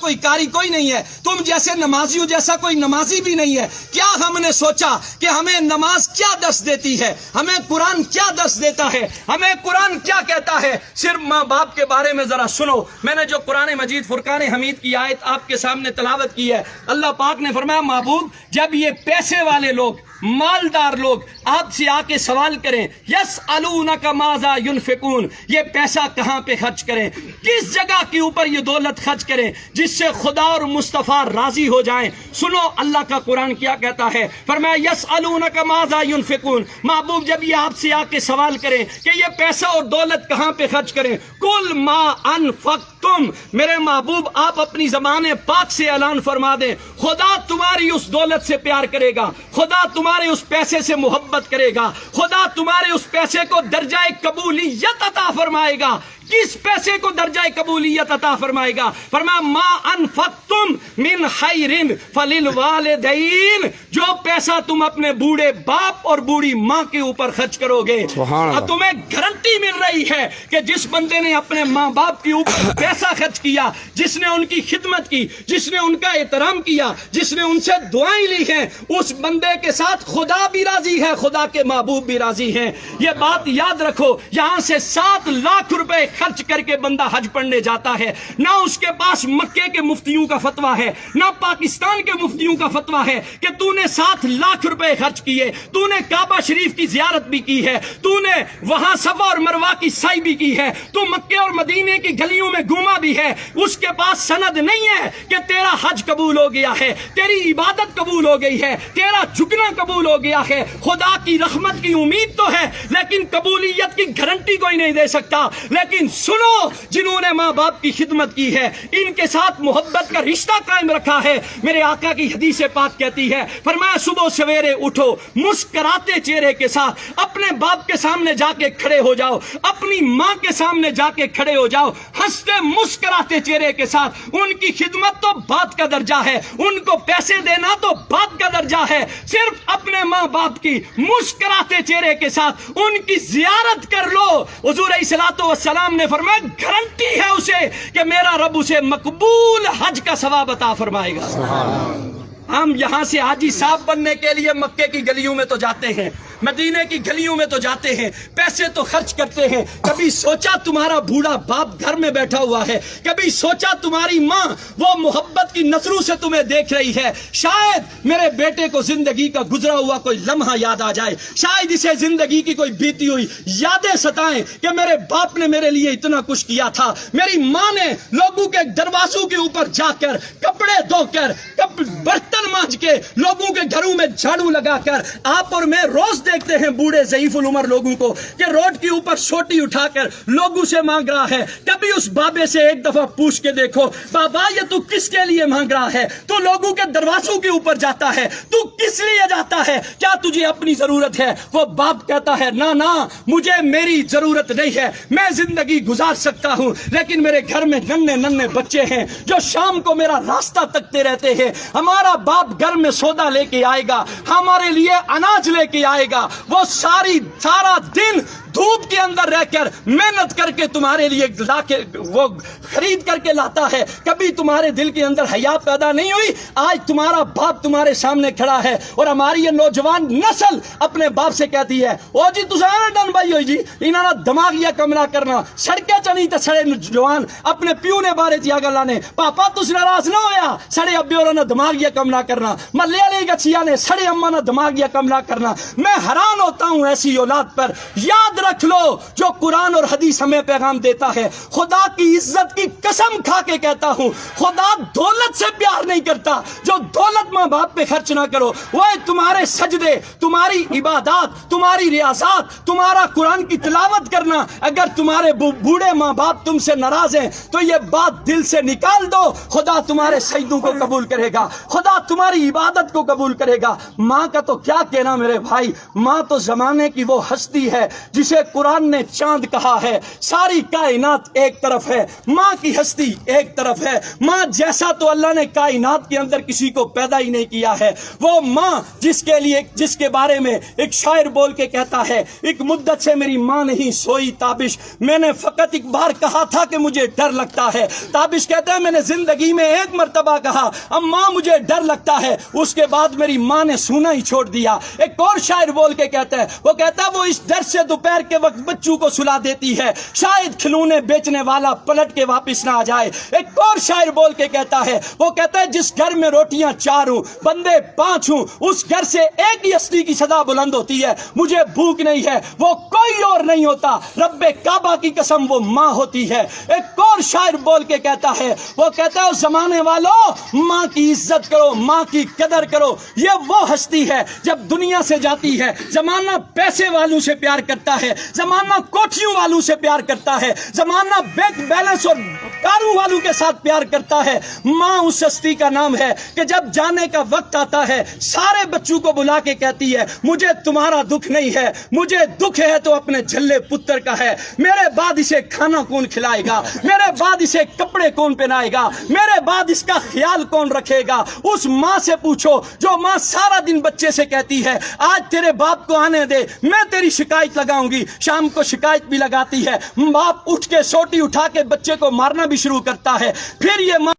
کوئی قاری کوئی نہیں ہے، تم جیسے نمازیوں جیسا کوئی نمازی بھی نہیں ہے۔ کیا ہم نے سوچا کہ ہمیں نماز کیا درس دیتی ہے، ہمیں قرآن کیا درس دیتا ہے، ہمیں قرآن کیا کہتا ہے؟ صرف ماں باپ کے بارے میں ذرا سنو۔ میں نے جو قرآن مجید فرقان حمید کی آیت آپ کے سامنے تلاوت کی ہے، اللہ پاک نے فرمایا محبوب جب یہ پیسے والے لوگ، مالدار لوگ آپ سے آ کے سوال کریں، یسألونک ماذا ینفقون، یہ پیسہ کہاں پہ خرچ کریں، کس جگہ کے اوپر یہ دولت خرچ کریں جس سے خدا اور مصطفیٰ راضی ہو جائیں، سنو اللہ کا قرآن کیا کہتا ہے، فرمایا یسألونک ماذا ینفقون، محبوب جب یہ آپ سے آ کے سوال کریں کہ یہ پیسہ اور دولت کہاں پہ خرچ کریں، قل ما انفقتم، میرے محبوب آپ اپنی زبان پاک سے اعلان فرما دیں خدا تمہاری اس دولت سے پیار کرے گا، خدا تمہارے اس پیسے سے محبت کرے گا، خدا تمہارے اس پیسے کو درجہ قبولیت عطا فرمائے گا۔ کس پیسے کو درجہ قبولیت عطا فرمائے گا؟ فرمایا ما انفقتم من خیر فللوالدین، جو پیسہ تم اپنے بوڑھے باپ اور بوڑھی ماں کے اوپر خرچ کرو گے، اور تمہیں گارنٹی مل رہی ہے کہ جس بندے نے اپنے ماں باپ کے اوپر پیسہ خرچ کیا، جس نے ان کی خدمت کی، جس نے ان کا احترام کیا، جس نے ان سے دعائیں لی ہیں، اس بندے کے ساتھ خدا بھی راضی ہے، خدا کے محبوب بھی راضی ہیں۔ یہ بات یاد رکھو، یہاں سے 7 لاکھ روپے خرچ کر کے بندہ حج پڑھنے جاتا ہے، نہ اس کے پاس مکے کے مفتیوں کا فتویٰ ہے، نہ پاکستان کے مفتیوں کا فتویٰ ہے کہ تو نے 7 لاکھ روپے خرچ کیے، تو نے کعبہ شریف کی زیارت بھی کی ہے، تو نے وہاں صفا اور مروہ کی سعی بھی کی ہے، تو مکے اور مدینے کی گلیوں میں گھوما بھی ہے، اس کے پاس سند نہیں ہے کہ تیرا حج قبول ہو گیا ہے، تیری عبادت قبول ہو گئی ہے، تیرا جھکنا قبول ہو گیا ہے۔ خدا کی رحمت کی امید تو ہے لیکن قبولیت کی گارنٹی کوئی نہیں دے سکتا۔ لیکن سنو، جنہوں نے ماں باپ کی خدمت کی ہے، ان کے ساتھ محبت کا رشتہ قائم رکھا ہے، میرے آقا کی حدیث پاک کہتی ہے، فرمایا صبح سویرے اٹھو مسکراتے چہرے کے ساتھ اپنے باپ کے سامنے جا کے کھڑے ہو جاؤ، اپنی ماں کے سامنے جا کے کھڑے ہو جاؤ، ہنستے مسکراتے چہرے کے ساتھ۔ ان کی خدمت تو بات کا درجہ ہے، ان کو پیسے دینا تو بات کا درجہ ہے، صرف اپنے ماں باپ کی مسکراتے چہرے کے ساتھ ان کی زیارت کر لو۔ حضور علیہ الصلوۃ والسلام نے فرمایا گارنٹی ہے اسے کہ میرا رب اسے مقبول حج کا ثواب عطا فرمائے گا۔ ہم یہاں سے حاجی صاحب بننے کے لیے مکے کی گلیوں میں تو جاتے ہیں، مدینے کی گلیوں میں تو جاتے ہیں، پیسے تو خرچ کرتے ہیں۔ کبھی سوچا تمہارا بوڑھا باپ گھر میں بیٹھا ہوا ہے، کبھی سوچا تمہاری ماں وہ محبت کی نظروں سے تمہیں دیکھ رہی ہے، شاید میرے بیٹے کو زندگی کا گزرا ہوا کوئی لمحہ یاد آ جائے، شاید اسے زندگی کی کوئی بیتی ہوئی یادیں ستائیں کہ میرے باپ نے میرے لیے اتنا کچھ کیا تھا، میری ماں نے لوگوں کے دروازوں کے اوپر جا کر کپڑے دھو کر برتن مانج کے لوگوں کے گھروں میں جھاڑو لگا کر، آپ اور میں روز دیکھتے ہیں بوڑھے ضعیف العمر لوگوں کو کہ روڈ کے اوپر سوٹی اٹھا کر لوگوں سے مانگ رہا ہے۔ کبھی اس بابے سے ایک دفعہ پوچھ کے دیکھو، بابا یہ تو کس کے لیے مانگ رہا ہے؟ تو لوگوں کے دروازوں کے اوپر جاتا ہے، تو کس لیے جاتا ہے؟ کیا تجھے اپنی ضرورت ہے؟ وہ باپ کہتا ہے نہ نہ، مجھے میری ضرورت نہیں ہے، میں زندگی گزار سکتا ہوں، لیکن میرے گھر میں ننھے ننھے بچے ہیں جو شام کو میرا راستہ تکتے رہتے ہیں۔ ہمارا باپ گھر میں سودا لے کے آئے گا، ہمارے لیے اناج لے کے آئے گا، وہ سارا دن دھوپ کے اندر رہ کر محنت کر کے تمہارے لیے لا کے وہ خرید کر کے لاتا ہے۔ کبھی تمہارے دل کے اندر حیا پیدا نہیں ہوئی؟ آج تمہارا باپ تمہارے سامنے کھڑا ہے اور ہماری یہ نوجوان نسل اپنے باپ سے کہتی ہے او جی تساں ڈن بھائی ہوئی جی انہاں دا دماغیا کملا کرنا، سڑکیں چنی تے سڑے جوان اپنے پیو نے بارے دیا گلاں نے، پاپا تس ناراض نہ ہویا، سڑے ابے اور دماغیا کملا کرنا، محلے والے گچھیا نے سڑے اما نے دماغیا کملا کرنا۔ میں حیران ہوتا ہوں ایسی اولاد پر۔ یاد رکھ لو جو قرآن اور حدیث ہمیں پیغام دیتا ہے، خدا کی عزت کی قسم کھا کے کہتا ہوں خدا دولت سے پیار نہیں کرتا، جو دولت ماں باپ پہ خرچ نہ کرو۔ وہ تمہارے سجدے، تمہاری عبادات، تمہاری ریاضات، تمہارا قرآن کی تلاوت کرنا، اگر تمہارے بوڑھے ماں باپ تم سے ناراض ہیں تو یہ بات دل سے نکال دو، خدا تمہارے سجدوں کو قبول کرے گا، خدا تمہاری عبادت کو قبول کرے گا۔ ماں کا تو کیا کہنا میرے بھائی، ماں تو زمانے کی وہ ہستی ہے جسے مجھے قرآن نے چاند کہا ہے. ساری کائنات ایک طرف ہے, ماں کی ہستی ایک طرف ہے. ماں جیسا تو اللہ نے کائنات کے اندر کسی کو پیدا ہی نہیں کیا ہے. وہ ماں جس کے بارے میں ایک شاعر بول کے کہتا ہے, ایک مدت سے میری ماں نہیں سوئی تابش, میں نے فقط ایک بار کہا تھا کہ مجھے ڈر لگتا ہے. تابش کہتا ہے میں نے زندگی میں ایک مرتبہ کہا اماں مجھے ڈر لگتا ہے, اس کے بعد میری ماں نے سونا ہی چھوڑ دیا. ایک اور شاعر بول کے کہتا ہے, وہ کہتا ہے وہ اس ڈر سے دوپہر کے وقت بچوں کو سلا دیتی ہے, شاید کھلونے بیچنے والا پلٹ کے واپس نہ آ جائے. ایک اور شاعر بول کے کہتا ہے, وہ کہتا ہے جس گھر میں روٹیاں 4 ہوں بندے 5 ہوں, اس گھر سے ایک ہی ہستی کی صدا بلند ہوتی ہے, مجھے بھوک نہیں ہے, وہ کوئی اور نہیں ہوتا, رب کعبہ کی قسم وہ ماں ہوتی ہے. ایک اور شاعر بول کے کہتا ہے, وہ کہتا ہے زمانے والوں ماں کی عزت کرو, ماں کی قدر کرو. یہ وہ ہستی ہے جب دنیا سے جاتی ہے زمانہ پیسے والوں سے پیار کرتا ہے, زمانہ کوٹھیوں والوں سے پیار کرتا ہے, زمانہ بینک بیلنس اور کاروں والوں کے ساتھ پیار کرتا ہے. ماں اس ہستی کا نام ہے کہ جب جانے کا وقت آتا ہے سارے بچوں کو بلا کے کہتی ہے مجھے تمہارا دکھ نہیں ہے, مجھے دکھ ہے تو اپنے جھلے پتر کا ہے. میرے بعد اسے کھانا کون کھلائے گا, میرے بعد اسے کپڑے کون پہنائے گا, میرے بعد اس کا خیال کون رکھے گا. اس ماں سے پوچھو جو ماں سارا دن بچے سے کہتی ہے آج تیرے باپ کو آنے دے, میں تیری شکایت لگاؤں گی, شام کو شکایت بھی لگاتی ہے. باپ اٹھ کے سوٹی اٹھا کے بچے کو مارنا بھی شروع کرتا ہے. پھر یہ ماں